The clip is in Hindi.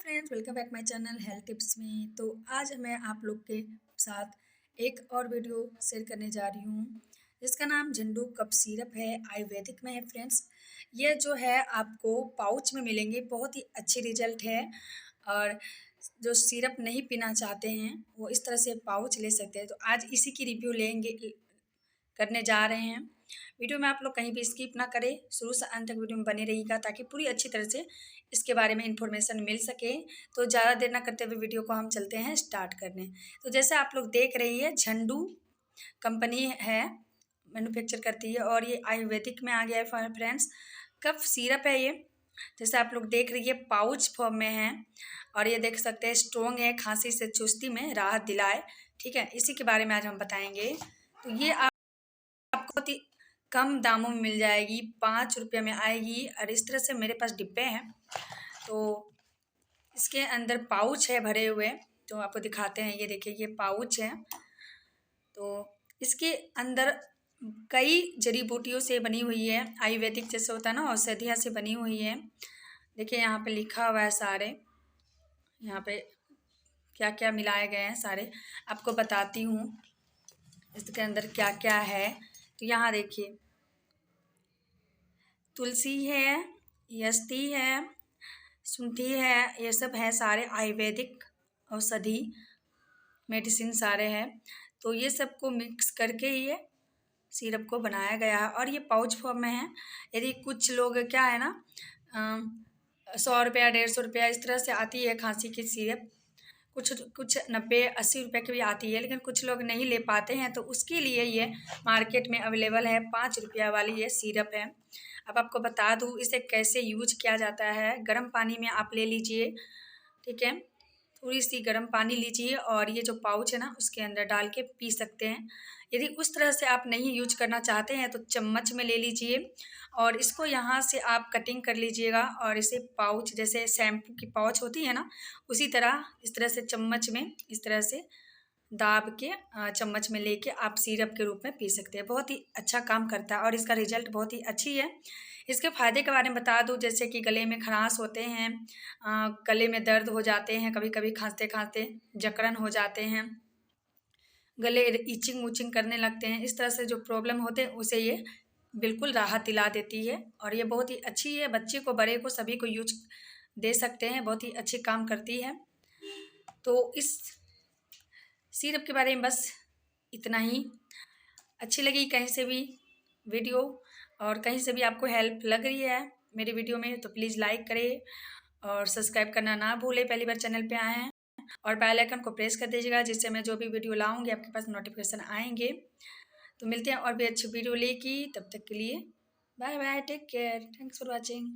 Friends, welcome back my channel health tips में। तो आज मैं आप लोग के साथ एक और वीडियो शेयर करने जा रही हूँ जिसका नाम झंडू कफ सिरप है। आयुर्वेदिक में है फ्रेंड्स। ये जो है आपको पाउच में मिलेंगे, बहुत ही अच्छी रिजल्ट है। और जो सिरप नहीं पीना चाहते हैं वो इस तरह से पाउच ले सकते हैं। तो आज इसी की रिव्यू करने जा रहे हैं। वीडियो में आप लोग कहीं भी स्किप ना करें, शुरू से अंत तक वीडियो में बने रहिएगा ताकि पूरी अच्छी तरह से इसके बारे में इंफॉर्मेशन मिल सके। तो ज़्यादा देर ना करते हुए वीडियो को हम चलते हैं स्टार्ट करने। तो जैसे आप लोग देख रही है, झंडू कंपनी है, मैन्युफैक्चर करती है और ये आयुर्वेदिक में आ गया है फ्रेंड्स। कफ सिरप है ये, जैसे आप लोग देख रही है पाउच फॉर्म में है। और ये देख सकते हैं स्ट्रॉन्ग है, खांसी से चुस्ती में राहत दिलाए। ठीक है, इसी के बारे में आज हम बताएंगे। तो ये आपको बहुत ही कम दामों में मिल जाएगी, 5 रुपये में आएगी। और इस तरह से मेरे पास डिब्बे हैं, तो इसके अंदर पाउच है भरे हुए। तो आपको दिखाते हैं, ये देखिए ये पाउच है। तो इसके अंदर कई जड़ी बूटियों से बनी हुई है, आयुर्वेदिक जैसे होता है ना, औषधियाँ से बनी हुई है। देखिए यहाँ पे लिखा हुआ है सारे, यहाँ पे क्या क्या मिलाए गए हैं सारे आपको बताती हूँ इसके अंदर क्या क्या है। तो यहाँ देखिए, तुलसी है, यस्ती है, शुंठी है, ये सब है सारे आयुर्वेदिक औषधि मेडिसिन सारे हैं। तो ये सबको मिक्स करके ये सिरप को बनाया गया है और ये पाउच फॉर्म में है। यदि कुछ लोग क्या है ना, 100 रुपया 150 रुपया इस तरह से आती है खांसी की सिरप, कुछ कुछ 90-80 रुपये की भी आती है, लेकिन कुछ लोग नहीं ले पाते हैं। तो उसके लिए ये मार्केट में अवेलेबल है, 5 रुपया वाली ये सिरप है। अब आपको बता दूँ इसे कैसे यूज किया जाता है। गर्म पानी में आप ले लीजिए, ठीक है, थोड़ी सी गर्म पानी लीजिए और ये जो पाउच है ना उसके अंदर डाल के पी सकते हैं। यदि उस तरह से आप नहीं यूज करना चाहते हैं तो चम्मच में ले लीजिए और इसको यहाँ से आप कटिंग कर लीजिएगा और इसे पाउच, जैसे शैम्पू की पाउच होती है ना, उसी तरह इस तरह से चम्मच में इस तरह से दाब के चम्मच में लेके आप सिरप के रूप में पी सकते हैं। बहुत ही अच्छा काम करता है और इसका रिजल्ट बहुत ही अच्छी है। इसके फ़ायदे के बारे में बता दूं, जैसे कि गले में खराश होते हैं, गले में दर्द हो जाते हैं, कभी कभी खांसते खांसते जकड़न हो जाते हैं, गले ईचिंग उचिंग करने लगते हैं, इस तरह से जो प्रॉब्लम होते हैं उसे ये बिल्कुल राहत दिला देती है। और ये बहुत ही अच्छी है, बच्चे को बड़े को सभी को यूज दे सकते हैं, बहुत ही अच्छी काम करती है। तो इस सिरप के बारे में बस इतना ही। अच्छी लगी कहीं से भी वीडियो और कहीं से भी आपको हेल्प लग रही है मेरी वीडियो में तो प्लीज़ लाइक करें और सब्सक्राइब करना ना भूलें, पहली बार चैनल पे आए हैं। और बेल आइकन को प्रेस कर दीजिएगा, जिससे मैं जो भी वीडियो लाऊंगी आपके पास नोटिफिकेशन आएंगे। तो मिलते हैं और भी अच्छी वीडियो लेके, तब तक के लिए bye bye, take care, thanks for watching.